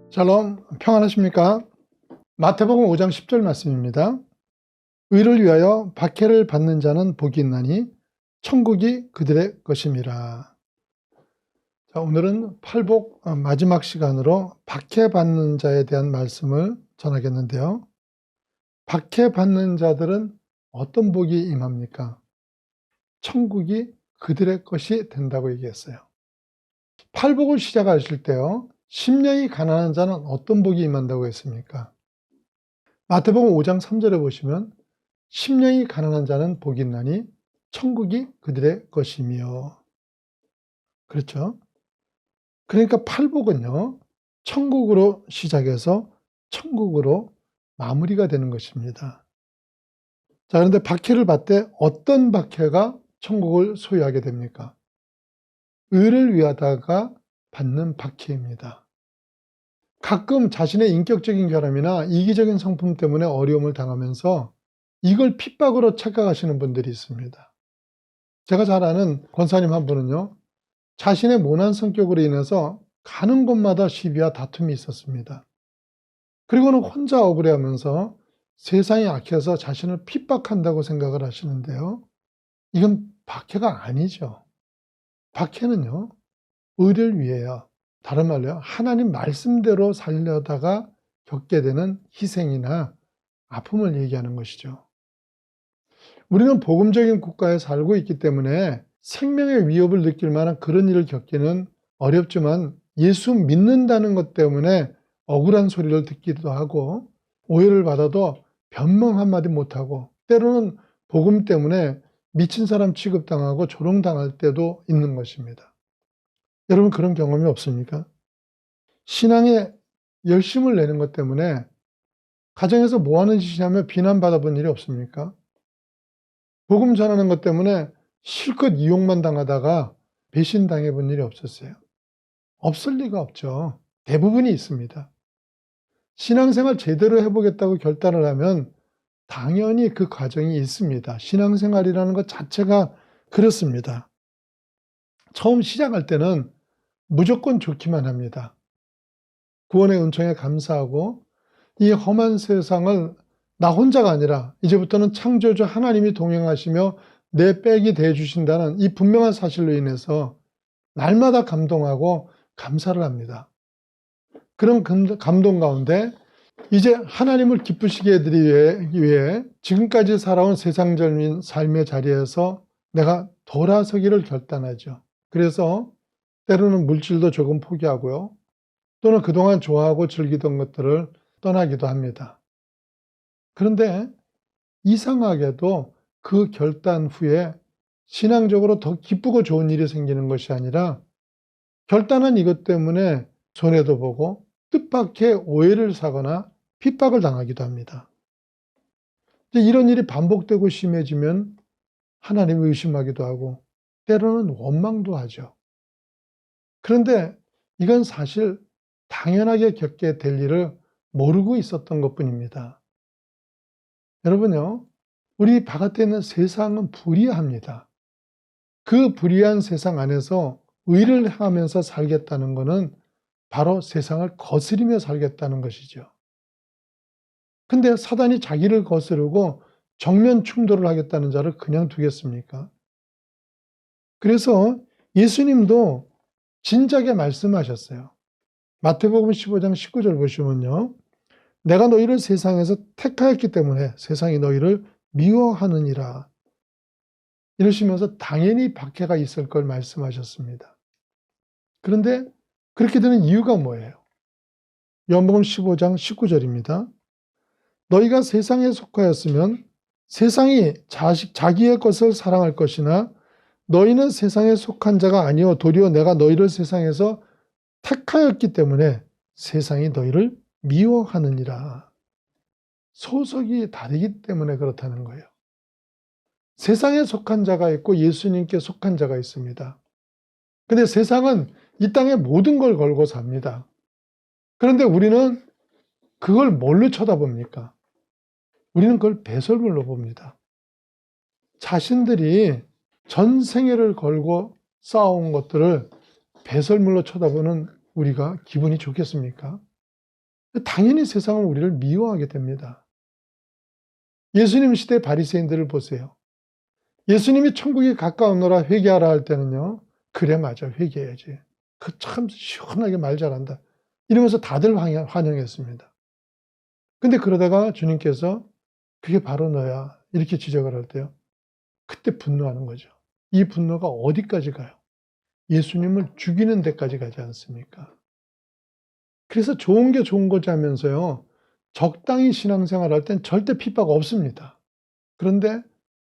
샬롬, 평안하십니까? 마태복음 5장 10절 말씀입니다. 의를 위하여 박해를 받는 자는 복이 있나니 천국이 그들의 것임이라. 자, 오늘은 팔복 마지막 시간으로 박해받는 자에 대한 말씀을 전하겠는데요. 박해받는 자들은 어떤 복이 임합니까? 천국이 그들의 것이 된다고 얘기했어요. 팔복을 시작하실 때요, 심령이 가난한 자는 어떤 복이 임한다고 했습니까? 마태복음 5장 3절에 보시면 심령이 가난한 자는 복이 있나니 천국이 그들의 것이며. 그렇죠? 그러니까 팔복은요, 천국으로 시작해서 천국으로 마무리가 되는 것입니다. 자, 그런데 박해를 받되 어떤 박해가 천국을 소유하게 됩니까? 의를 위하다가 받는 박해입니다. 가끔 자신의 인격적인 결함이나 이기적인 성품 때문에 어려움을 당하면서 이걸 핍박으로 착각하시는 분들이 있습니다. 제가 잘 아는 권사님 한 분은요, 자신의 모난 성격으로 인해서 가는 곳마다 시비와 다툼이 있었습니다. 그리고는 혼자 억울해하면서 세상이 악해서 자신을 핍박한다고 생각을 하시는데요, 이건 박해가 아니죠. 박해는요, 의를 위해요. 다른 말로요, 하나님 말씀대로 살려다가 겪게 되는 희생이나 아픔을 얘기하는 것이죠. 우리는 복음적인 국가에 살고 있기 때문에 생명의 위협을 느낄 만한 그런 일을 겪기는 어렵지만, 예수 믿는다는 것 때문에 억울한 소리를 듣기도 하고 오해를 받아도 변명 한마디 못하고 때로는 복음 때문에 미친 사람 취급당하고 조롱당할 때도 있는 것입니다. 여러분, 그런 경험이 없습니까? 신앙에 열심을 내는 것 때문에 가정에서 뭐 하는 짓이냐며 비난받아 본 일이 없습니까? 복음 전하는 것 때문에 실컷 이용만 당하다가 배신당해 본 일이 없었어요. 없을 리가 없죠. 대부분이 있습니다. 신앙생활 제대로 해보겠다고 결단을 하면 당연히 그 과정이 있습니다. 신앙생활이라는 것 자체가 그렇습니다. 처음 시작할 때는 무조건 좋기만 합니다. 구원의 은총에 감사하고 이 험한 세상을 나 혼자가 아니라 이제부터는 창조주 하나님이 동행하시며 내 백이 되어주신다는 이 분명한 사실로 인해서 날마다 감동하고 감사를 합니다. 그런 감동 가운데 이제 하나님을 기쁘시게 해드리기 위해 지금까지 살아온 세상적인 삶의 자리에서 내가 돌아서기를 결단하죠. 그래서 때로는 물질도 조금 포기하고요, 또는 그동안 좋아하고 즐기던 것들을 떠나기도 합니다. 그런데 이상하게도 그 결단 후에 신앙적으로 더 기쁘고 좋은 일이 생기는 것이 아니라 결단한 이것 때문에 손해도 보고 뜻밖의 오해를 사거나 핍박을 당하기도 합니다. 이런 일이 반복되고 심해지면 하나님을 의심하기도 하고 때로는 원망도 하죠. 그런데 이건 사실 당연하게 겪게 될 일을 모르고 있었던 것뿐입니다. 여러분요, 우리 바깥에 있는 세상은 불의합니다. 그 불의한 세상 안에서 의를 행하면서 살겠다는 것은 바로 세상을 거스리며 살겠다는 것이죠. 근데 사단이 자기를 거스르고 정면 충돌을 하겠다는 자를 그냥 두겠습니까? 그래서 예수님도 진작에 말씀하셨어요. 마태복음 15장 19절 보시면요, 내가 너희를 세상에서 택하였기 때문에 세상이 너희를 미워하느니라. 이러시면서 당연히 박해가 있을 걸 말씀하셨습니다. 그런데 그렇게 되는 이유가 뭐예요? 요한복음 15장 19절입니다. 너희가 세상에 속하였으면 세상이 자기의 것을 사랑할 것이나 너희는 세상에 속한 자가 아니요 도리어 내가 너희를 세상에서 택하였기 때문에 세상이 너희를 미워하느니라. 소속이 다르기 때문에 그렇다는 거예요. 세상에 속한 자가 있고 예수님께 속한 자가 있습니다. 근데 세상은 이 땅에 모든 걸 걸고 삽니다. 그런데 우리는 그걸 뭘로 쳐다봅니까? 우리는 그걸 배설물로 봅니다. 자신들이 전 생애를 걸고 쌓아온 것들을 배설물로 쳐다보는 우리가 기분이 좋겠습니까? 당연히 세상은 우리를 미워하게 됩니다. 예수님 시대 바리새인들을 보세요. 예수님이 천국이 가까우노라 회개하라 할 때는요. 그래 맞아 회개해야지. 그 참 시원하게 말 잘한다. 이러면서 다들 환영했습니다. 근데 그러다가 주님께서 그게 바로 너야 이렇게 지적을 할 때요. 그때 분노하는 거죠. 이 분노가 어디까지 가요? 예수님을 죽이는 데까지 가지 않습니까? 그래서 좋은 게 좋은 거지 하면서요. 적당히 신앙생활할 땐 절대 핍박 없습니다. 그런데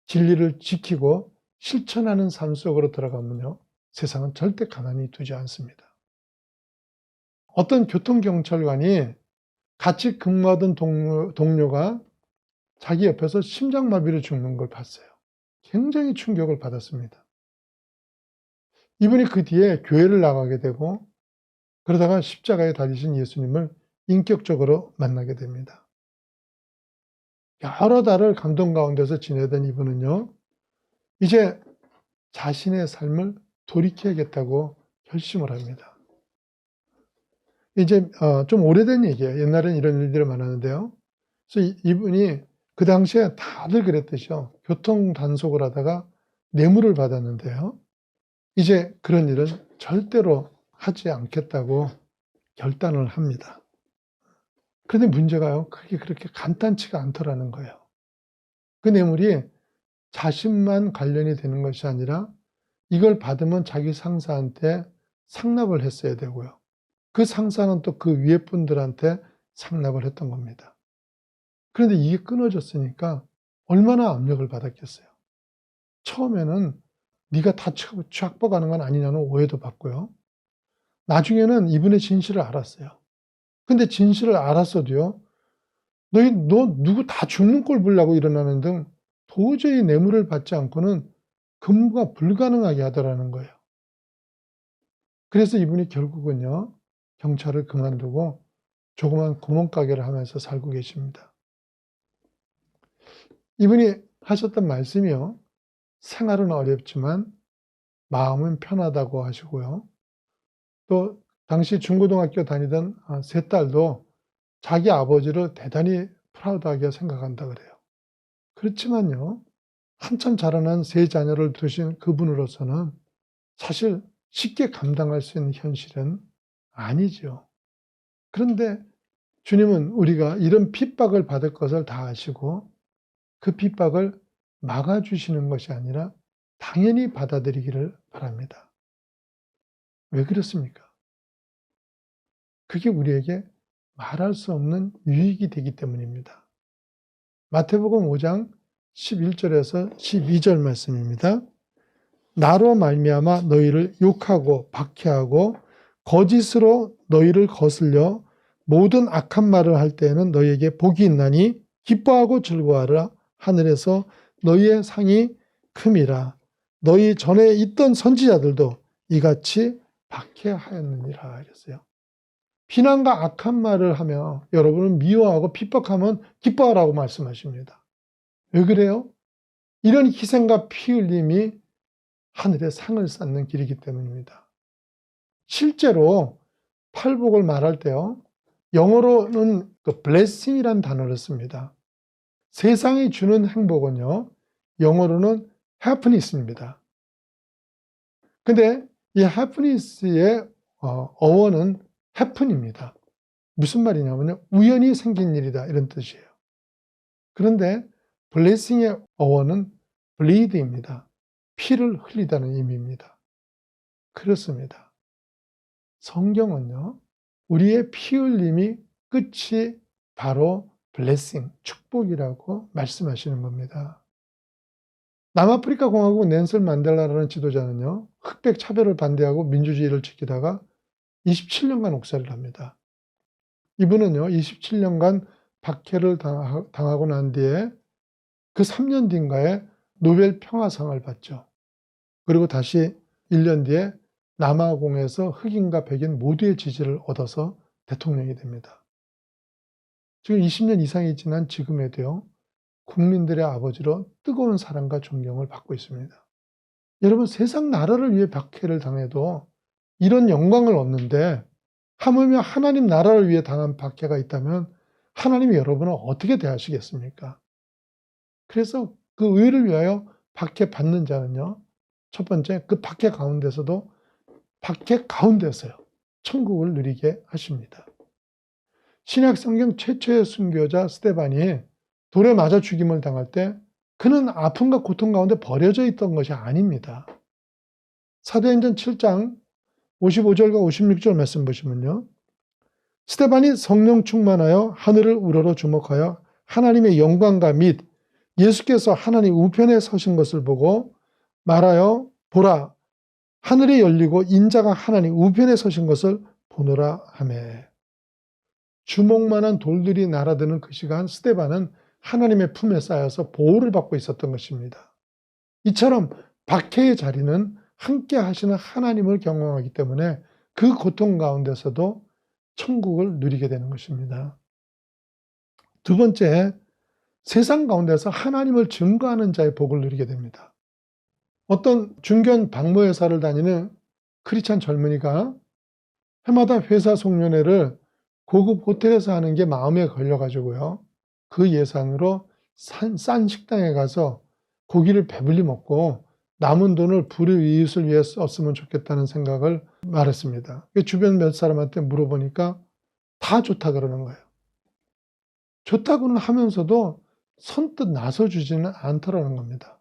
진리를 지키고 실천하는 삶 속으로 들어가면요. 세상은 절대 가만히 두지 않습니다. 어떤 교통경찰관이 같이 근무하던 동료가 자기 옆에서 심장마비로 죽는 걸 봤어요. 굉장히 충격을 받았습니다. 이분이 그 뒤에 교회를 나가게 되고 그러다가 십자가에 달리신 예수님을 인격적으로 만나게 됩니다. 여러 달을 감동 가운데서 지내던 이분은요. 이제 자신의 삶을 돌이켜야겠다고 결심을 합니다. 이제 좀 오래된 얘기예요. 옛날엔 이런 일들이 많았는데요. 그래서 이분이 그 당시에 다들 그랬듯이요. 교통 단속을 하다가 뇌물을 받았는데요. 이제 그런 일은 절대로 하지 않겠다고 결단을 합니다. 그런데 문제가요. 그게 그렇게 간단치가 않더라는 거예요. 그 뇌물이 자신만 관련이 되는 것이 아니라 이걸 받으면 자기 상사한테 상납을 했어야 되고요. 그 상사는 또 그 위에 분들한테 상납을 했던 겁니다. 그런데 이게 끊어졌으니까 얼마나 압력을 받았겠어요. 처음에는 네가 다 착복하는 건 아니냐는 오해도 받고요. 나중에는 이분의 진실을 알았어요. 근데 진실을 알았어도요. 너 누구 다 죽는 꼴 보려고 일어나는 등 도저히 뇌물을 받지 않고는 근무가 불가능하게 하더라는 거예요. 그래서 이분이 결국은요. 경찰을 그만두고 조그만 구멍가게를 하면서 살고 계십니다. 이분이 하셨던 말씀이요. 생활은 어렵지만 마음은 편하다고 하시고요. 또 당시 중고등학교 다니던 세 딸도 자기 아버지를 대단히 프라우드하게 생각한다 그래요. 그렇지만요. 한참 자라난 세 자녀를 두신 그분으로서는 사실 쉽게 감당할 수 있는 현실은 아니죠. 그런데 주님은 우리가 이런 핍박을 받을 것을 다 아시고 그 핍박을 막아주시는 것이 아니라 당연히 받아들이기를 바랍니다. 왜 그렇습니까? 그게 우리에게 말할 수 없는 유익이 되기 때문입니다. 마태복음 5장 11절에서 12절 말씀입니다. 나로 말미암아 너희를 욕하고 박해하고 거짓으로 너희를 거슬려 모든 악한 말을 할 때에는 너희에게 복이 있나니 기뻐하고 즐거워하라. 하늘에서 너희의 상이 큼이라. 너희 전에 있던 선지자들도 이같이 박해하였느니라 이랬어요. 비난과 악한 말을 하며 여러분은 미워하고 핍박하면 기뻐하라고 말씀하십니다. 왜 그래요? 이런 희생과 피 흘림이 하늘의 상을 쌓는 길이기 때문입니다. 실제로 팔복을 말할 때요. 영어로는 그 blessing이라는 단어를 씁니다. 세상이 주는 행복은요. 영어로는 happiness입니다. 근데 이 happiness의 어원은 happen입니다. 무슨 말이냐면요. 우연히 생긴 일이다 이런 뜻이에요. 그런데 blessing의 어원은 bleed입니다. 피를 흘리다는 의미입니다. 그렇습니다. 성경은요. 우리의 피 흘림이 끝이 바로 blessing, 축복이라고 말씀하시는 겁니다. 남아프리카 공화국 넬슨 만델라라는 지도자는요. 흑백 차별을 반대하고 민주주의를 지키다가 27년간 옥살이를 합니다. 이분은요. 27년간 박해를 당하고 난 뒤에 그 3년 뒤인가에 노벨 평화상을 받죠. 그리고 다시 1년 뒤에 남아공에서 흑인과 백인 모두의 지지를 얻어서 대통령이 됩니다. 지금 20년 이상이 지난 지금에도요. 국민들의 아버지로 뜨거운 사랑과 존경을 받고 있습니다. 여러분 세상 나라를 위해 박해를 당해도 이런 영광을 얻는데 하물며 하나님 나라를 위해 당한 박해가 있다면 하나님이 여러분을 어떻게 대하시겠습니까? 그래서 그 의를 위하여 박해 받는 자는요, 첫 번째, 그 박해 가운데서도 박해 가운데서요, 천국을 누리게 하십니다. 신약 성경 최초의 순교자 스데반이 돌에 맞아 죽임을 당할 때 그는 아픔과 고통 가운데 버려져 있던 것이 아닙니다. 사도행전 7장 55절과 56절 말씀 보시면요, 스데반이 성령 충만하여 하늘을 우러러 주목하여 하나님의 영광과 및 예수께서 하나님 우편에 서신 것을 보고 말하여 보라, 하늘이 열리고 인자가 하나님 우편에 서신 것을 보노라 하매. 주먹만한 돌들이 날아드는 그 시간 스데반은 하나님의 품에 쌓여서 보호를 받고 있었던 것입니다. 이처럼 박해의 자리는 함께 하시는 하나님을 경험하기 때문에 그 고통 가운데서도 천국을 누리게 되는 것입니다. 두 번째, 세상 가운데서 하나님을 증거하는 자의 복을 누리게 됩니다. 어떤 중견 박물회사를 다니는 크리스찬 젊은이가 해마다 회사 송년회를 고급 호텔에서 하는 게 마음에 걸려가지고요, 그 예산으로 싼 식당에 가서 고기를 배불리 먹고 남은 돈을 불우이웃을 위해 썼으면 좋겠다는 생각을 말했습니다. 주변 몇 사람한테 물어보니까 다 좋다 그러는 거예요. 좋다고는 하면서도 선뜻 나서주지는 않더라는 겁니다.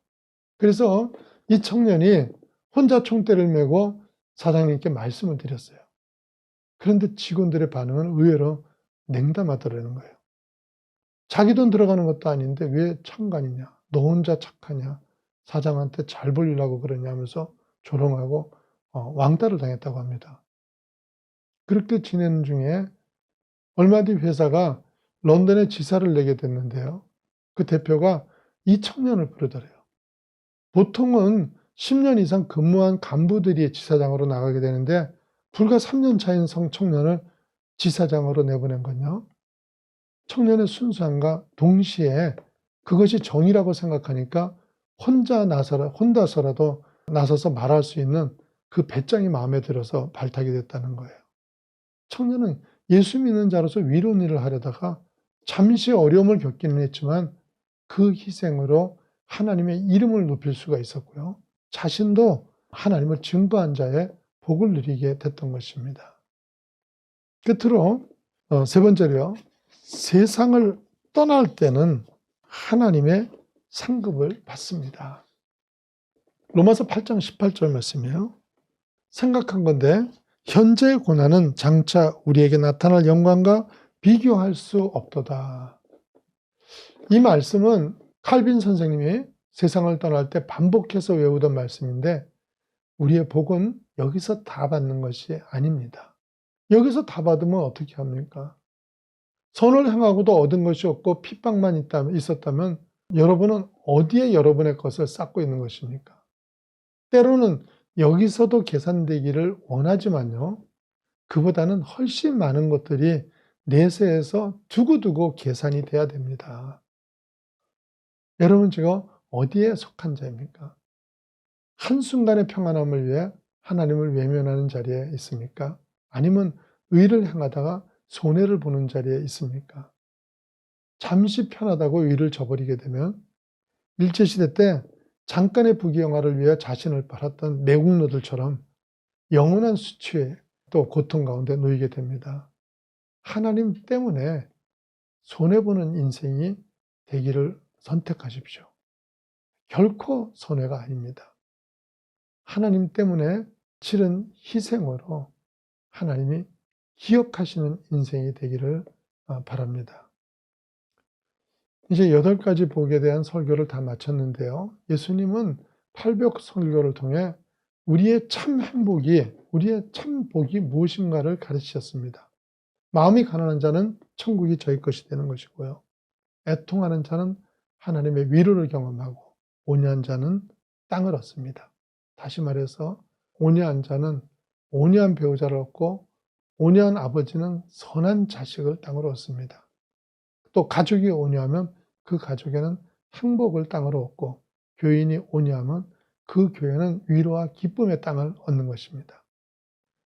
그래서 이 청년이 혼자 총대를 메고 사장님께 말씀을 드렸어요. 그런데 직원들의 반응은 의외로 냉담하더라는 거예요. 자기 돈 들어가는 것도 아닌데 왜 참관이냐, 너 혼자 착하냐, 사장한테 잘 보이려고 그러냐 하면서 조롱하고 왕따를 당했다고 합니다. 그렇게 지내는 중에 얼마 뒤 회사가 런던에 지사를 내게 됐는데요, 그 대표가 이 청년을 부르더래요. 보통은 10년 이상 근무한 간부들이 지사장으로 나가게 되는데 불과 3년 차인 청년을 지사장으로 내보낸 건요, 청년의 순수함과 동시에 그것이 정의라고 생각하니까 혼자서라도 나서서 말할 수 있는 그 배짱이 마음에 들어서 발탁이 됐다는 거예요. 청년은 예수 믿는 자로서 위로운 일을 하려다가 잠시 어려움을 겪기는 했지만 그 희생으로 하나님의 이름을 높일 수가 있었고요, 자신도 하나님을 증거한 자의 복을 누리게 됐던 것입니다. 끝으로 세 번째로요, 세상을 떠날 때는 하나님의 상급을 받습니다. 로마서 8장 18절 말씀이에요. 생각한 건데 현재의 고난은 장차 우리에게 나타날 영광과 비교할 수 없도다. 이 말씀은 칼빈 선생님이 세상을 떠날 때 반복해서 외우던 말씀인데 우리의 복은 여기서 다 받는 것이 아닙니다. 여기서 다 받으면 어떻게 합니까? 선을 행하고도 얻은 것이 없고 핍박만 있었다면 여러분은 어디에 여러분의 것을 쌓고 있는 것입니까? 때로는 여기서도 계산되기를 원하지만요, 그보다는 훨씬 많은 것들이 내세에서 두고두고 계산이 돼야 됩니다. 여러분 지금 어디에 속한 자입니까? 한순간의 평안함을 위해 하나님을 외면하는 자리에 있습니까? 아니면 의를 행하다가 손해를 보는 자리에 있습니까? 잠시 편하다고 의를 저버리게 되면 일제시대 때 잠깐의 부귀영화를 위해 자신을 팔았던 매국노들처럼 영원한 수치에 또 고통 가운데 놓이게 됩니다. 하나님 때문에 손해보는 인생이 되기를 선택하십시오. 결코 손해가 아닙니다. 하나님 때문에 치른 희생으로 하나님이 기억하시는 인생이 되기를 바랍니다. 이제 8가지 복에 대한 설교를 다 마쳤는데요, 예수님은 팔복 설교를 통해 우리의 참 행복이, 우리의 참 복이 무엇인가를 가르치셨습니다. 마음이 가난한 자는 천국이 저희 것이 되는 것이고요, 애통하는 자는 하나님의 위로를 경험하고 온유한 자는 땅을 얻습니다. 다시 말해서 온유한 자는 온유한 배우자를 얻고 온유한 아버지는 선한 자식을 땅으로 얻습니다. 또 가족이 온유하면 그 가족에는 행복을 땅으로 얻고 교인이 온유하면 그 교회는 위로와 기쁨의 땅을 얻는 것입니다.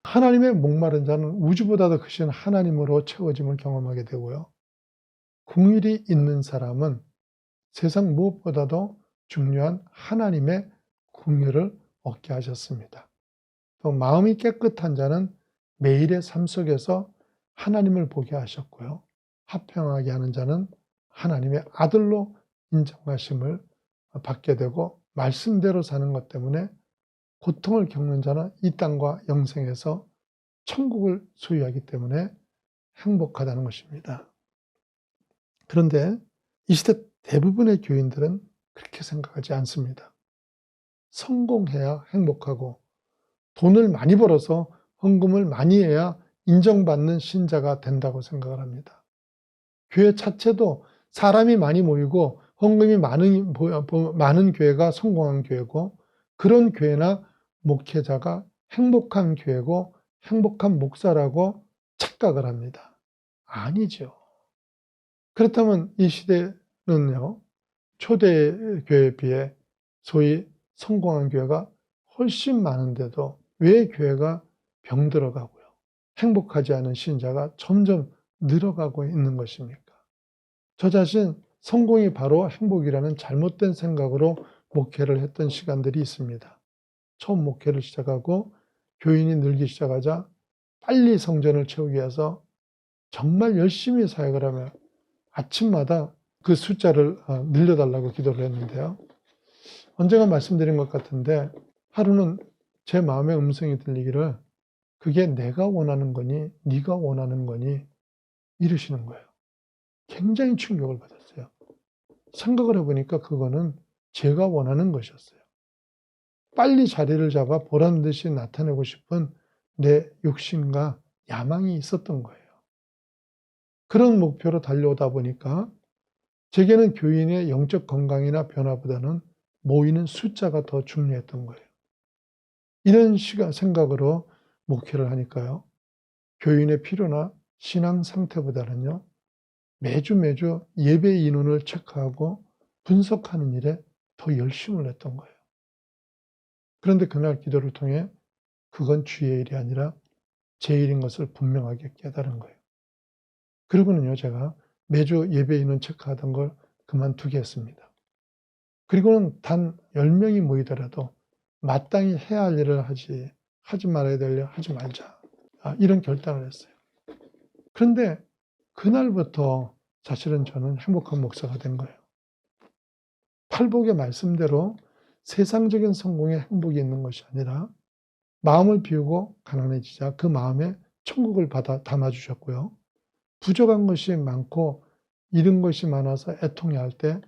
하나님의 목마른 자는 우주보다도 크신 하나님으로 채워짐을 경험하게 되고요. 긍휼이 있는 사람은 세상 무엇보다도 중요한 하나님의 긍휼을 얻게 하셨습니다. 또 마음이 깨끗한 자는 매일의 삶 속에서 하나님을 보게 하셨고요. 화평하게 하는 자는 하나님의 아들로 인정하심을 받게 되고, 말씀대로 사는 것 때문에 고통을 겪는 자는 이 땅과 영생에서 천국을 소유하기 때문에 행복하다는 것입니다. 그런데 이 시대 대부분의 교인들은 그렇게 생각하지 않습니다. 성공해야 행복하고 돈을 많이 벌어서 헌금을 많이 해야 인정받는 신자가 된다고 생각을 합니다. 교회 자체도 사람이 많이 모이고 헌금이 많은 교회가 성공한 교회고, 그런 교회나 목회자가 행복한 교회고 행복한 목사라고 착각을 합니다. 아니죠. 그렇다면 이 시대는요, 초대교회에 비해 소위 성공한 교회가 훨씬 많은데도 왜 교회가 병들어가고요, 행복하지 않은 신자가 점점 늘어가고 있는 것입니까? 저 자신 성공이 바로 행복이라는 잘못된 생각으로 목회를 했던 시간들이 있습니다. 처음 목회를 시작하고 교인이 늘기 시작하자 빨리 성전을 채우기 위해서 정말 열심히 사역을 하며 아침마다 그 숫자를 늘려달라고 기도를 했는데요. 언젠가 말씀드린 것 같은데, 하루는 제 마음의 음성이 들리기를 그게 내가 원하는 거니 네가 원하는 거니 이러시는 거예요. 굉장히 충격을 받았어요. 생각을 해보니까 그거는 제가 원하는 것이었어요. 빨리 자리를 잡아 보란듯이 나타내고 싶은 내 욕심과 야망이 있었던 거예요. 그런 목표로 달려오다 보니까 제게는 교인의 영적 건강이나 변화보다는 모이는 숫자가 더 중요했던 거예요. 이런 생각으로 목회를 하니까요, 교인의 필요나 신앙 상태보다는요, 매주 예배 인원을 체크하고 분석하는 일에 더 열심을 냈던 거예요. 그런데 그날 기도를 통해 그건 주의 일이 아니라 제 일인 것을 분명하게 깨달은 거예요. 그리고는요, 제가 매주 예배 인원 체크하던 걸 그만두게 했습니다. 그리고는 단 10명이 모이더라도 마땅히 해야 할 일을 하지 말아야 될 일 하지 말자, 이런 결단을 했어요. 그런데 그날부터 사실은 저는 행복한 목사가 된 거예요. 팔복의 말씀대로 세상적인 성공에 행복이 있는 것이 아니라 마음을 비우고 가난해지자 그 마음에 천국을 담아주셨고요. 부족한 것이 많고 잃은 것이 많아서 애통해할 때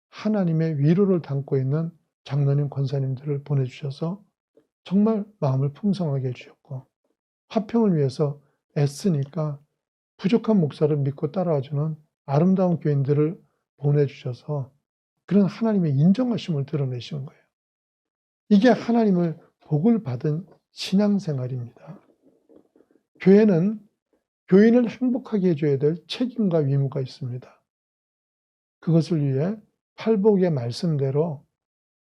하나님의 위로를 담고 있는 장로님, 권사님들을 보내주셔서 정말 마음을 풍성하게 해주셨고, 화평을 위해서 애쓰니까 부족한 목사를 믿고 따라와주는 아름다운 교인들을 보내주셔서 그런 하나님의 인정하심을 드러내신 거예요. 이게 하나님을 복을 받은 신앙생활입니다. 교회는 교인을 행복하게 해줘야 될 책임과 의무가 있습니다. 그것을 위해 팔복의 말씀대로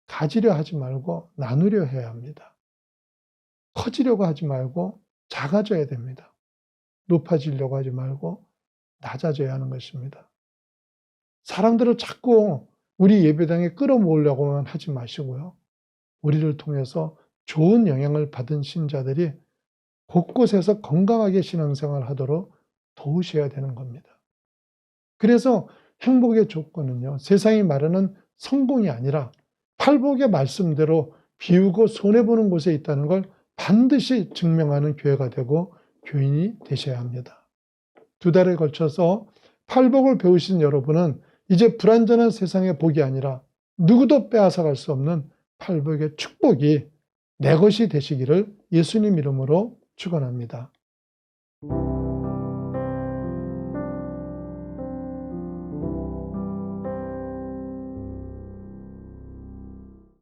가지려 하지 말고 나누려 해야 합니다. 커지려고 하지 말고 작아져야 됩니다. 높아지려고 하지 말고 낮아져야 하는 것입니다. 사람들을 자꾸 우리 예배당에 끌어모으려고만 하지 마시고요, 우리를 통해서 좋은 영향을 받은 신자들이 곳곳에서 건강하게 신앙생활을 하도록 도우셔야 되는 겁니다. 그래서 행복의 조건은요, 세상이 말하는 성공이 아니라 팔복의 말씀대로 비우고 손해보는 곳에 있다는 걸 반드시 증명하는 교회가 되고 교인이 되셔야 합니다. 2달에 걸쳐서 팔복을 배우신 여러분은 이제 불완전한 세상의 복이 아니라 누구도 빼앗아갈 수 없는 팔복의 축복이 내 것이 되시기를 예수님 이름으로 축원합니다.